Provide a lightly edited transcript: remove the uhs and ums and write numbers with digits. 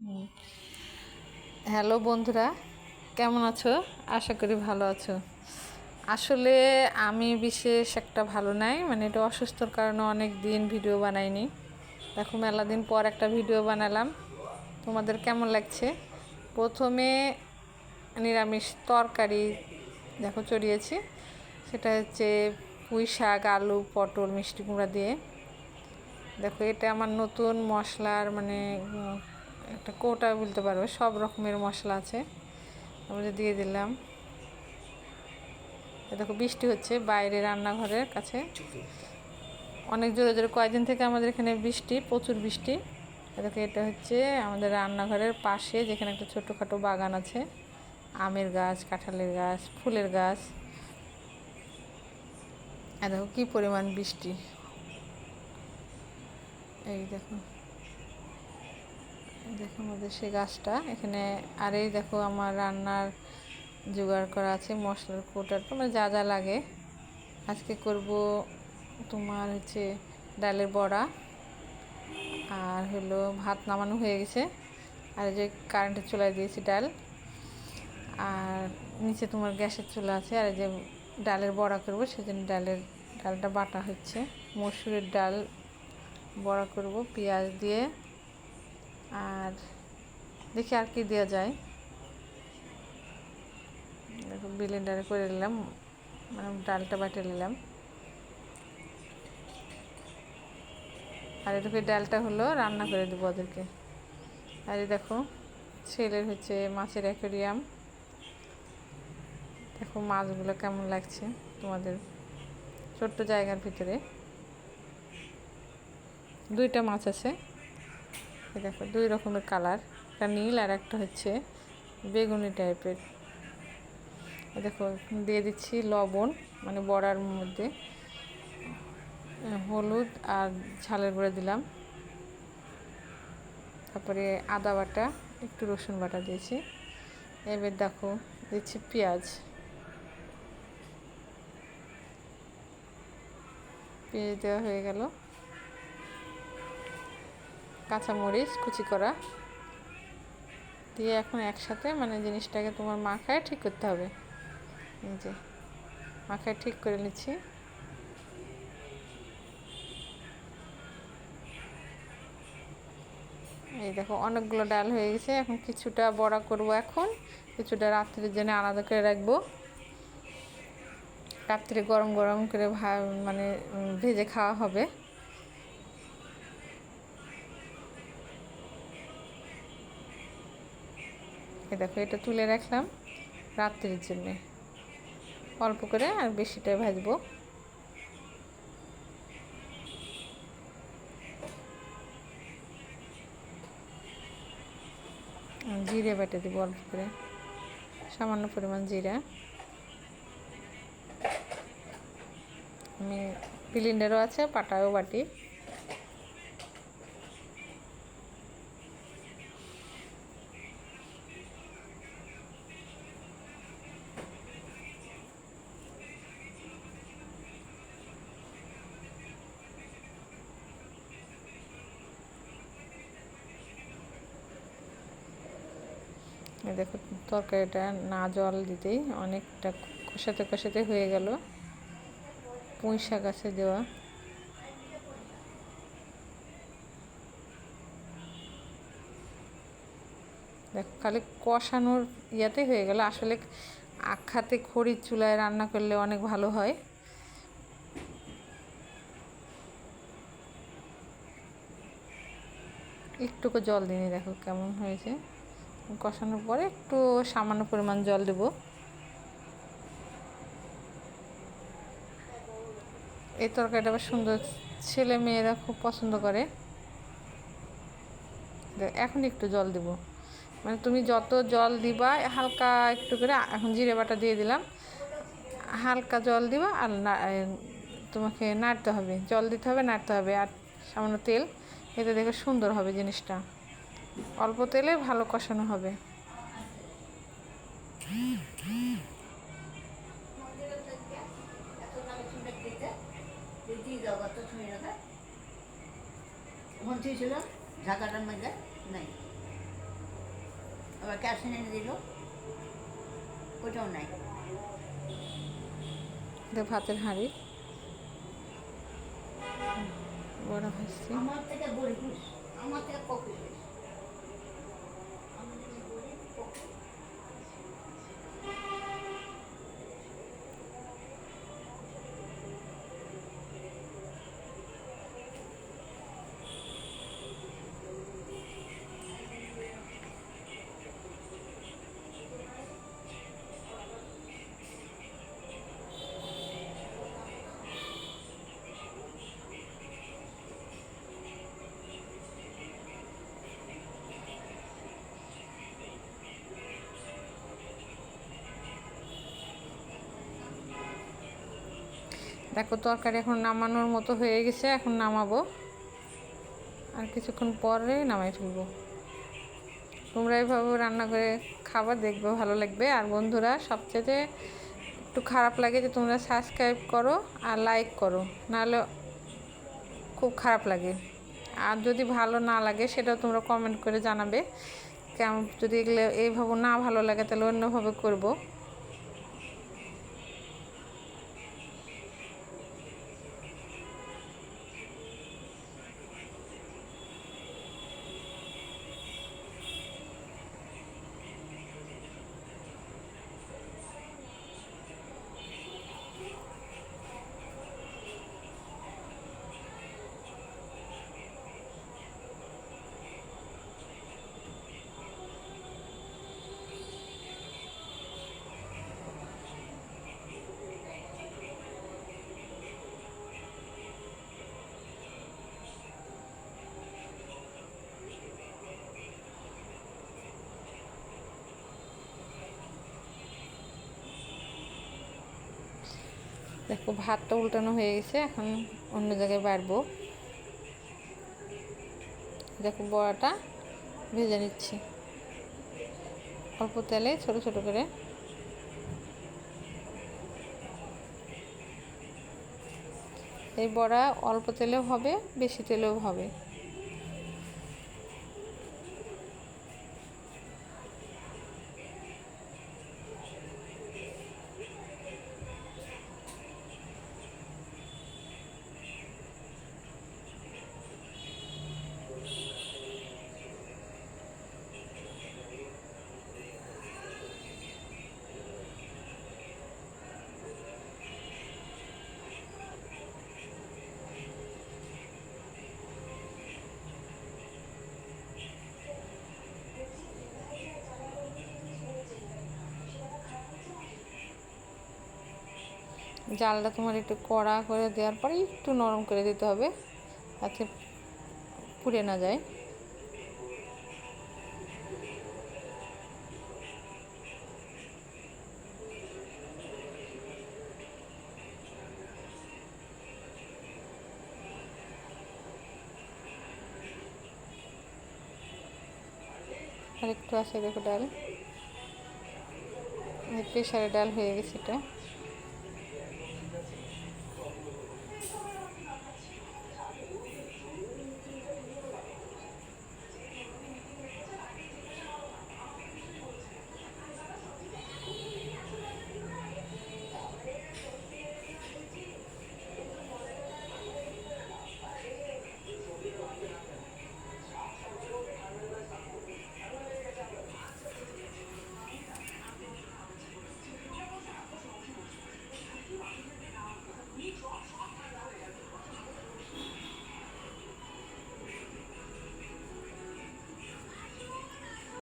হুম। Hello বন্ধুরা, কেমন আছো? আশা করি ভালো আছো। আসলে আমি বিশেষ একটা ভালো নাই, মানে এটা অসুস্থর কারণে অনেক দিন ভিডিও বানাইনি। দেখো মেলা দিন পর একটা ভিডিও বানালাম। তোমাদের কেমন লাগছে? প্রথমে নিরামিষ তরকারি দেখো চড়িয়েছি, সেটা হচ্ছে পুঁই শাক, আলু, পটল, মিষ্টি কুমড়া দিয়ে। দেখো এটা আমার নতুন মশলার মানে একটা কোটা বলতে পারবে, সব রকমের মশলা আছে, আমরা দিয়ে দিলাম। দেখো বৃষ্টি হচ্ছে বাইরে রান্নাঘরের কাছে, অনেক জোরে জোরে কয়েকদিন থেকে আমাদের এখানে বৃষ্টি, প্রচুর বৃষ্টি। দেখো এটা হচ্ছে আমাদের রান্নাঘরের পাশে, যেখানে একটা ছোটোখাটো বাগান আছে, আমের গাছ, কাঁঠালের গাছ, ফুলের গাছ। আর দেখো কী পরিমাণ বৃষ্টি, এই দেখো দেখো আমাদের সেই গাছটা এখানে। আর এই দেখো আমার রান্নার জোগাড় করা আছে, মশলার কোটার তোমার যা যা লাগে। আজকে করব তোমার হচ্ছে ডালের বড়া, আর হলো ভাত নামানো হয়ে গেছে, আর যে কারেন্টের চুলায় দিয়েছি ডাল, আর নিচে তোমার গ্যাসের চুলা আছে। আর যে ডালের বড়া করব, সেজন্য ডালটা বাটা হচ্ছে। মসুরের ডাল বড়া করব পেঁয়াজ দিয়ে, আর দেখি আর কি দেওয়া যায়। দেখো ব্লেন্ডারে করে নিলাম, মানে ডালটা বাটে নিলাম। আর এদিকে ডালটা হলো রান্না করে দেবো ওদেরকে। আর এই দেখো ছেলের হচ্ছে মাছের অ্যাকোয়ারিয়াম। দেখো মাছগুলো কেমন লাগছে তোমাদের, ছোট্ট জায়গার ভিতরে দুইটা মাছ আছে। দেখো দুই রকমের কালার, একটা নীল আর একটা হচ্ছে বেগুনি টাইপের। দেখো দিয়ে দিচ্ছি লবণ, মানে বড়ার মধ্যে হলুদ আর ঝালের গুঁড়া দিলাম, তারপরে আদা বাটা, একটু রসুন বাটা দিয়েছি। এবার দেখো দিচ্ছি পেঁয়াজ দেওয়া হয়ে গেল, কাঁচামরিচ কুচি করা দিয়ে এখন একসাথে মানে জিনিসটাকে তোমার মাখায় ঠিক করতে হবে। এই যে মাখায় ঠিক করে নিচ্ছি। এই দেখো অনেকগুলো ডাল হয়ে গেছে, এখন কিছুটা বড়া করব, এখন কিছুটা রাত্রির জন্য আলাদা করে রাখবো। রাত্রে গরম গরম করে মানে ভেজে খাওয়া হবে। এই দেখো এটা তুলে রাখলাম রাত্রির জন্যে, অল্প করে, আর বেশিটাই ভাজবো। জিরে বেটে দেবো অল্প করে, সামান্য পরিমাণ জিরা। আমি ব্লেন্ডারও আছে, পাটাও বাটি। দেখো তরকারিটা না জল দিতেই অনেকটা কষাতে কষাতে হয়ে গেল। পুঁই শাক আছে দেওয়া, দেখো খালি কষানোর ইয়াতে হয়ে গেল। আসলে আখাতে খড়ির চুলায় রান্না করলে অনেক ভালো হয়। একটুকু জল দিনই, দেখো কেমন হয়েছে। কষানোর পরে একটু সামান্য পরিমাণ জল দেব। এই তরকারিটা আবার সুন্দর, ছেলে মেয়েরা খুব পছন্দ করে। এখন একটু জল দেব, মানে তুমি যত জল দিবা হালকা একটু করে। এখন জিরে বাটা দিয়ে দিলাম, হালকা জল দিবা, আর তোমাকে নাড়তে হবে, জল দিতে হবে, নাড়তে হবে, আর সামান্য তেল। এতে দেখে সুন্দর হবে জিনিসটা, অল্প তেলে ভালো কষানো হবে। ঢাকাটার মধ্যে নাই আবার কেরোসিন এনে দিল, ওটাও নাই। ভাতের হাঁড়ি বড় ভাজছি। আমার থেকে গরিব, আমার থেকে কপি বেশি। আমি যদি গরিব কপি। দেখো তরকারি এখন নামানোর মতো হয়ে গেছে, এখন নামাবো, আর কিছুক্ষণ পরে নামাই ফেলবো। তোমরা এইভাবে রান্না করে খাবার দেখবে, ভালো লাগবে। আর বন্ধুরা, সবচেয়ে একটু খারাপ লাগে যে তোমরা সাবস্ক্রাইব করো আর লাইক করো, নাহলে খুব খারাপ লাগে। আর যদি ভালো না লাগে সেটাও তোমরা কমেন্ট করে জানাবে। কেমন যদি এগুলো এইভাবে না ভালো লাগে তাহলে অন্যভাবে করবো। দেখো ভাতটা উল্টানো হয়ে গেছে, এখন অন্য জায়গায় বাড়বো। দেখো বড়াটা ভেজে নিচ্ছি অল্প তেলে, ছোট ছোট করে। এই বড়া অল্প তেলেও হবে, বেশি তেলেও হবে। জালটা তোমার একটু কড়া করে দেওয়ার পরে একটু নরম করে দিতে হবে, যাতে পুড়ে না যায়। আর একটু আছে, দেখো ডাল, প্রেশারে ডাল হয়ে গেছে এটা।